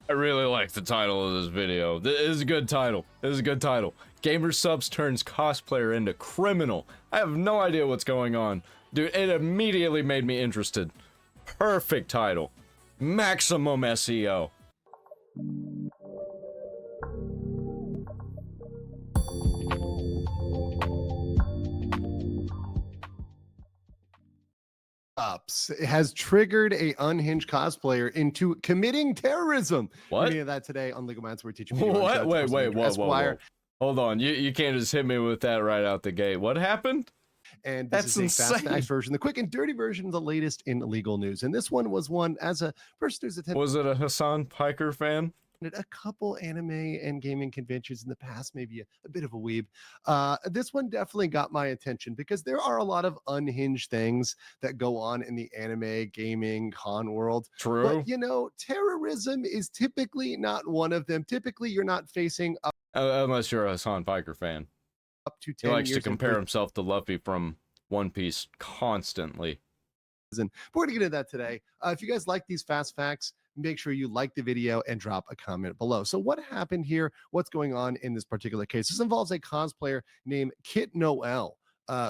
I really like the title of this video. This is a good title. This is a good title. GamerSupps turns cosplayer into criminal. I have no idea what's going on. Dude, it immediately made me interested. Perfect title. Maximum SEO. Has triggered a unhinged cosplayer into committing terrorism. What? Any of that today on Legal Minds, we're teaching What? Wait, whoa. Hold on, you can't just hit me with that right out the gate. What happened? And this is a fast facts version, the quick and dirty version of the latest in legal news. And this one was one as a person who's attended. Was it a Hassan Piker fan? A couple anime and gaming conventions in the past, maybe a bit of a weeb. This one definitely got my attention because there are a lot of unhinged things that go on in the anime, gaming, con world. True. But, you know, terrorism is typically not one of them. Typically, you're not facing up. Unless you're a Hassan Piker fan. Up to 10 He likes years to compare himself to Luffy from One Piece constantly. And we're going to get into that today. If you guys like these fast facts, make sure you like the video and drop a comment below. So what happened here? What's going on in this particular case? This involves a cosplayer named Kit Noel,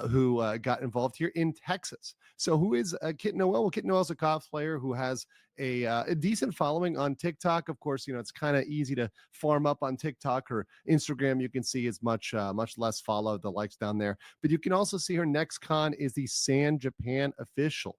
who got involved here in Texas. So who is Kit Noel? Well, Kit Noel's a cosplayer who has a decent following on TikTok. Of course, you know, it's kind of easy to farm up on TikTok. Or Instagram, you can see is much less followed, the likes down there. But you can also see her next con is the San Japan official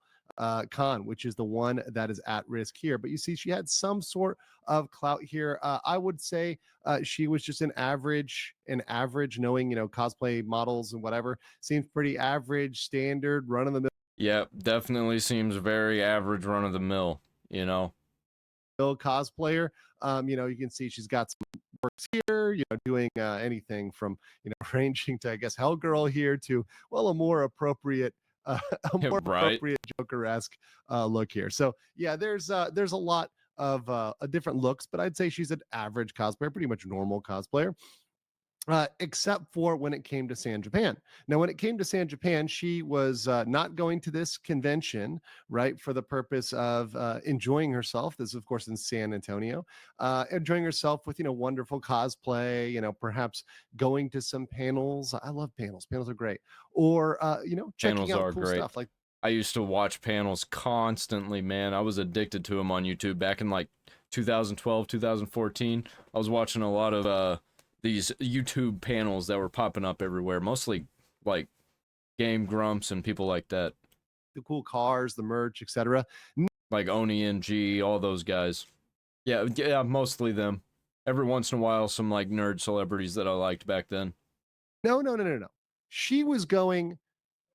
con, which is the one that is at risk here. But you see, she had some sort of clout here. I would say she was just an average, knowing, you know, cosplay models and whatever, seems pretty average, standard, run of the mill. Yeah, definitely seems very average, run of the mill, you know. Cosplayer. You know, you can see she's got some works here, you know, doing anything from, you know, ranging to, I guess, Hellgirl here to, well, a more appropriate appropriate Joker-esque look here. So yeah, there's a lot of different looks, but I'd say she's an average cosplayer, pretty much normal cosplayer. Except for when it came to San Japan. Now, when it came to San Japan, she was not going to this convention, right, for the purpose of enjoying herself. This is, of course, in San Antonio, enjoying herself with, you know, wonderful cosplay, you know, perhaps going to some panels. I love panels. Panels are great. Or, you know, checking out cool stuff. Like, I used to watch panels constantly, man. I was addicted to them on YouTube back in like 2012, 2014. I was watching a lot of these YouTube panels that were popping up everywhere, mostly like Game Grumps and people like that. The cool cars, the merch, etc. Like Oni and G, all those guys. Yeah, mostly them. Every once in a while, some like nerd celebrities that I liked back then. No. She was going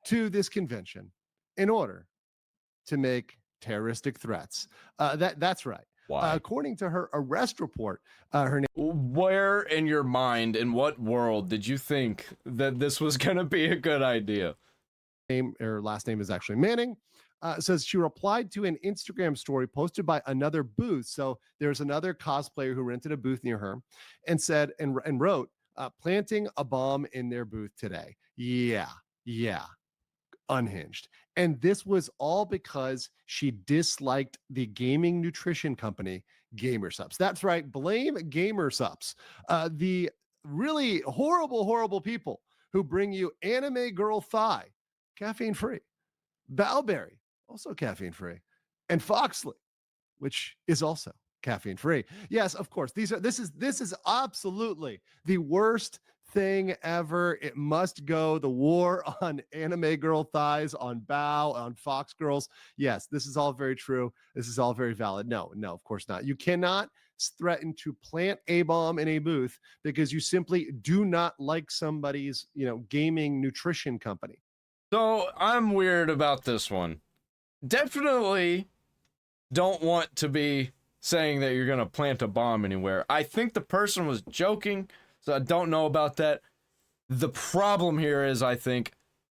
to this convention in order to make terroristic threats. That's right. Why? According to her arrest report, her name. Where in your mind, in what world did you think that this was going to be a good idea? Her last name is actually Manning. Says she replied to an Instagram story posted by another booth. So there's another cosplayer who rented a booth near her and said and wrote, planting a bomb in their booth today. Yeah. Unhinged. And this was all because she disliked the gaming nutrition company GamerSupps. That's right, blame GamerSupps. The really horrible people who bring you Anime Girl Thigh, caffeine free, Balberry, also caffeine free, and Foxley, which is also caffeine free. Yes, of course. This is absolutely the worst thing ever. It must go. The war on anime girl thighs, on Bao, on Fox girls. Yes, this is all very true. This is all very valid. No, of course not. You cannot threaten to plant a bomb in a booth because you simply do not like somebody's, you know, gaming nutrition company. So I'm weird about this one. Definitely don't want to be saying that you're going to plant a bomb anywhere. I think the person was joking, so I don't know about that. The problem here is, I think,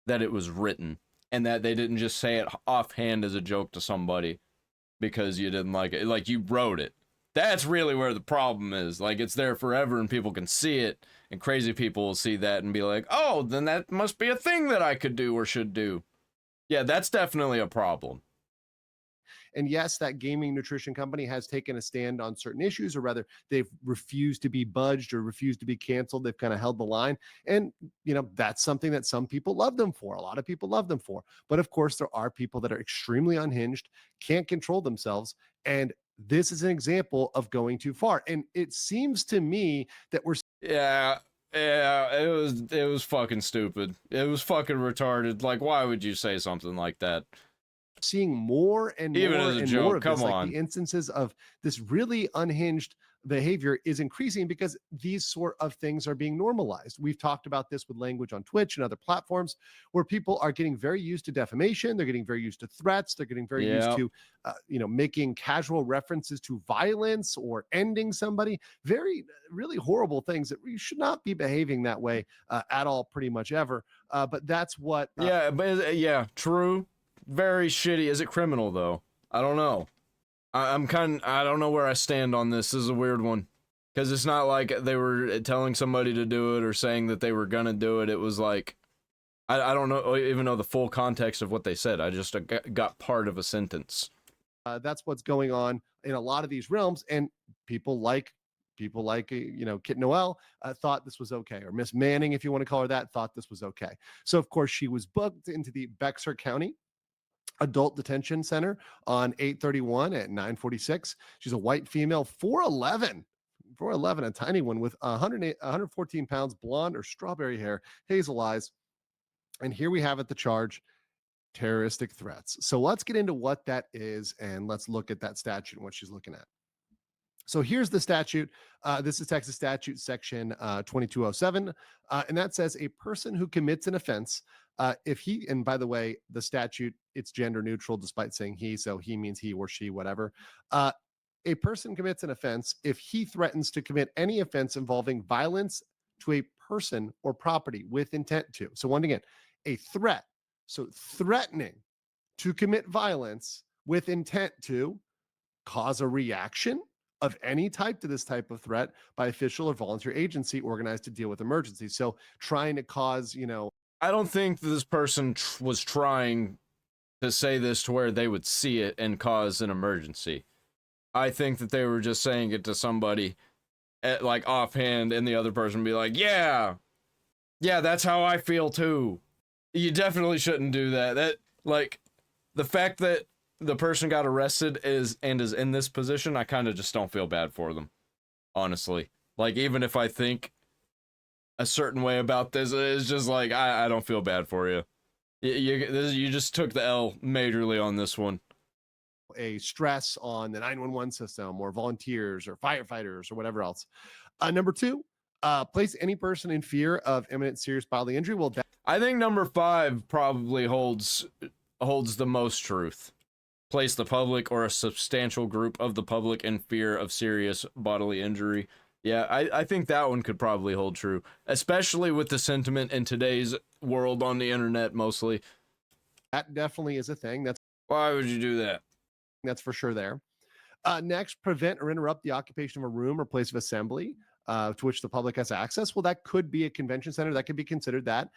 that it was written, and that they didn't just say it offhand as a joke to somebody because you didn't like it. Like, you wrote it. That's really where the problem is. Like, it's there forever, and people can see it, and crazy people will see that and be like, oh, then that must be a thing that I could do or should do. Yeah, that's definitely a problem. And yes, that gaming nutrition company has taken a stand on certain issues, or rather, they've refused to be budged or refused to be canceled. They've kind of held the line. And, that's something that some people love them for. A lot of people love them for. But of course, there are people that are extremely unhinged, can't control themselves. And this is an example of going too far. And it seems to me that we're Yeah, it was fucking stupid. It was fucking retarded. Like, why would you say something like that? seeing more and Even more as a and joke, more of come this. Like on. the instances of this really unhinged behavior is increasing because these sort of things are being normalized. We've talked about this with language on Twitch and other platforms where people are getting very used to defamation. They're getting very used to threats. They're getting very used Yeah. to, making casual references to violence or ending somebody. Very, really horrible things that you should not be behaving that way at all, pretty much ever. But that's what. Yeah, but yeah, true. Very shitty. Is it criminal though? I don't know. I don't know where I stand on this. This is a weird one. Because it's not like they were telling somebody to do it or saying that they were gonna do it. It was like, I don't know, even know the full context of what they said. I just got part of a sentence. That's what's going on in a lot of these realms, and people like Kit Noel thought this was okay, or Miss Manning, if you want to call her that, thought this was okay. So of course she was booked into the Bexar County Adult Detention Center on 8/31 at 9:46. She's a white female, 4'11", a tiny one with 114 pounds, blonde or strawberry hair, hazel eyes. And here we have it, the charge: terroristic threats. So let's get into what that is, and let's look at that statute and what she's looking at. So here's the statute. This is Texas Statute Section 2207. And that says a person who commits an offense, if he, and by the way, the statute, it's gender neutral despite saying he, so he means he or she, whatever. A person commits an offense if he threatens to commit any offense involving violence to a person or property with intent to. So, once again, a threat. So, threatening to commit violence with intent to cause a reaction of any type to this type of threat by official or volunteer agency organized to deal with emergencies. So trying to cause, I don't think this person was trying to say this to where they would see it and cause an emergency. I think that they were just saying it to somebody at, like, offhand, and the other person be like, yeah, that's how I feel too. You definitely shouldn't do that. That, like, the fact that the person got arrested is in this position, I kind of just don't feel bad for them, honestly. Like, even if I think a certain way about this, it's just like, I don't feel bad for you. You just took the L majorly on this one. a stress on the 911 system or volunteers or firefighters or whatever else. Number two, place any person in fear of imminent serious bodily injury. Well, I think number 5 probably holds the most truth. Place the public or a substantial group of the public in fear of serious bodily injury. Yeah, I think that one could probably hold true, especially with the sentiment in today's world on the internet mostly. that definitely is a thing. Why would you do that? That's for sure there. Next, prevent or interrupt the occupation of a room or place of assembly to which the public has access. Well, that could be a convention center. That could be considered that.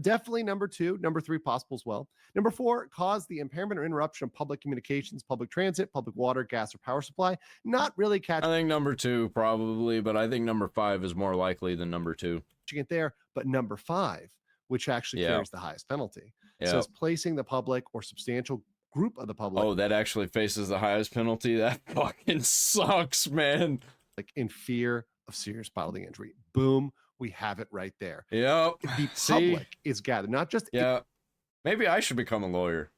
Definitely number 2. Number 3, possible as well. Number 4, cause the impairment or interruption of public communications, public transit, public water, gas, or power supply. Not really I think number 2 probably, but I think number 5 is more likely than number 2. It there. But number 5, which actually carries the highest penalty, says placing the public or substantial group of the public. Oh, that actually faces the highest penalty. That fucking sucks, man. Like in fear of serious bodily injury. Boom, we have it right there. Yep. The public is gathered, not just Maybe I should become a lawyer,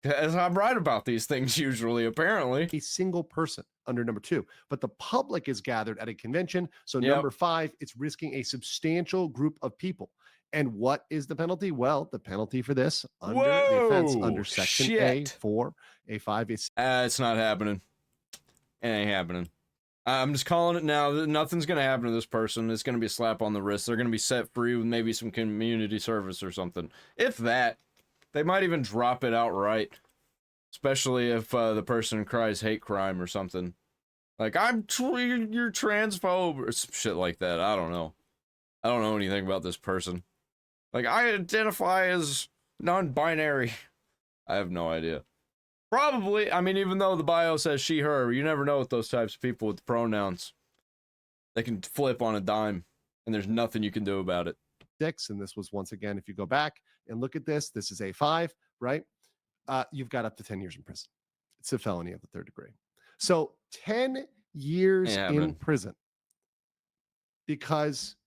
as I'm right about these things usually, apparently. a single person under number 2, but the public is gathered at a convention. So number 5, it's risking a substantial group of people. And what is the penalty? Well, the penalty for this under the offense under section A4, A5 is it's not happening. It ain't happening. I'm just calling it now. Nothing's gonna happen to this person. It's gonna be a slap on the wrist. They're gonna be set free with maybe some community service or something. If that, they might even drop it outright. Especially if the person cries hate crime or something. Like, you're transphobe or some shit like that. I don't know. I don't know anything about this person. Like, I identify as non-binary. I have no idea. Probably. I mean, even though the bio says she, her, you never know with those types of people with the pronouns. They can flip on a dime, and there's nothing you can do about it. And this was, once again, if you go back and look at this, this is A5, right? You've got up to 10 years in prison. It's a felony of the third degree. So 10 years in prison because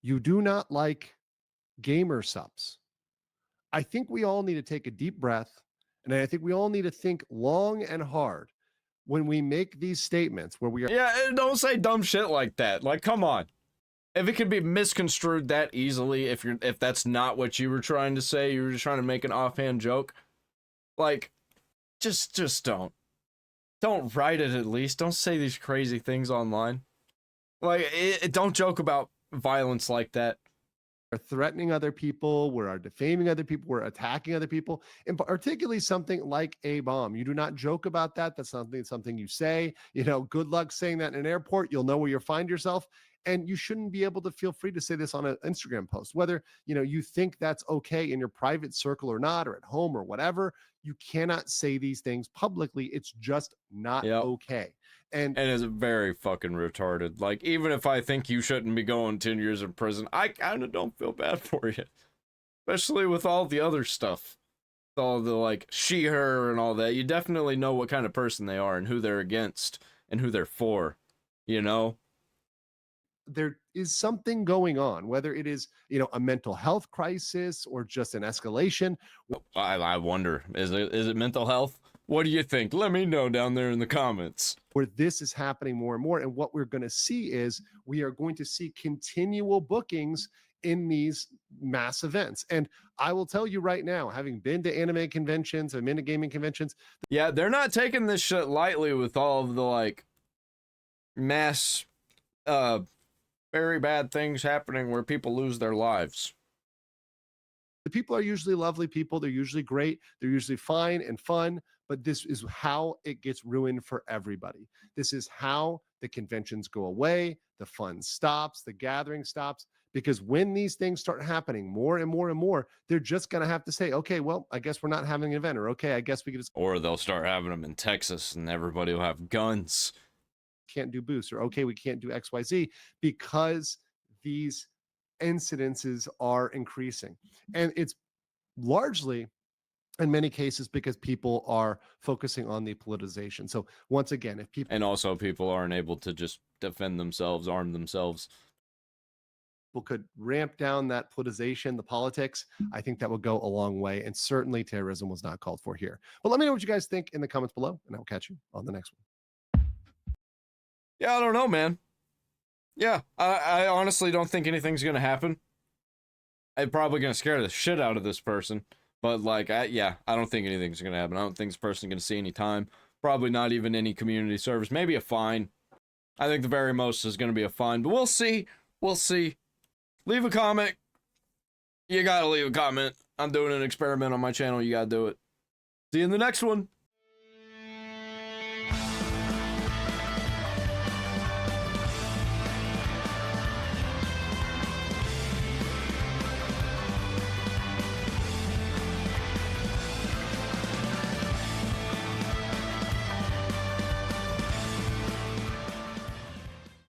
you do not like GamerSupps. I think we all need to take a deep breath, and I think we all need to think long and hard when we make these statements where we are. Yeah, don't say dumb shit like that. Like, come on. If it can be misconstrued that easily, if that's not what you were trying to say, you were just trying to make an offhand joke, like, just don't write it. At least don't say these crazy things online. Like, don't joke about violence like that. We're threatening other people, we're defaming other people, we're attacking other people, and particularly something like a bomb. You do not joke about that. That's something you say. You know, good luck saying that in an airport. You'll know where you'll find yourself. And you shouldn't be able to feel free to say this on an Instagram post, whether you think that's okay in your private circle or not, or at home or whatever. You cannot say these things publicly. It's just not okay. And it's very fucking retarded. Like, even if I think you shouldn't be going 10 years in prison, I kind of don't feel bad for you, especially with all the other stuff, all the like she, her, and all that. You definitely know what kind of person they are and who they're against and who they're for. There is something going on, whether it is, a mental health crisis or just an escalation. I wonder, is it mental health? What do you think? Let me know down there in the comments. Where this is happening more and more. And what we're going to see is we are going to see continual bookings in these mass events. And I will tell you right now, having been to anime conventions, I've been to gaming conventions. Yeah, they're not taking this shit lightly with all of the like mass very bad things happening where people lose their lives. The people are usually lovely people. They're usually great. They're usually fine and fun. But this is how it gets ruined for everybody. This is how the conventions go away. The fun stops. The gathering stops. Because when these things start happening more and more and more, they're just going to have to say, okay, well, I guess we're not having an event. Or, okay, I guess we could just. Or they'll start having them in Texas and everybody will have guns. Can't do boosts, or okay, we can't do XYZ, because these incidences are increasing. And it's largely, in many cases, because people are focusing on the politicization. So once again, if people. And also people aren't able to just defend themselves, arm themselves. People could ramp down that politicization, the politics, I think that would go a long way. And certainly terrorism was not called for here. But let me know what you guys think in the comments below, and I'll catch you on the next one. Yeah, I don't know, man. Yeah, I honestly don't think anything's gonna happen. I'm probably gonna scare the shit out of this person, but like, I don't think anything's gonna happen. I don't think this person's gonna see any time. Probably not even any community service. Maybe a fine. I think the very most is gonna be a fine, but we'll see. We'll see. Leave a comment. You gotta leave a comment. I'm doing an experiment on my channel. You gotta do it. See you in the next one.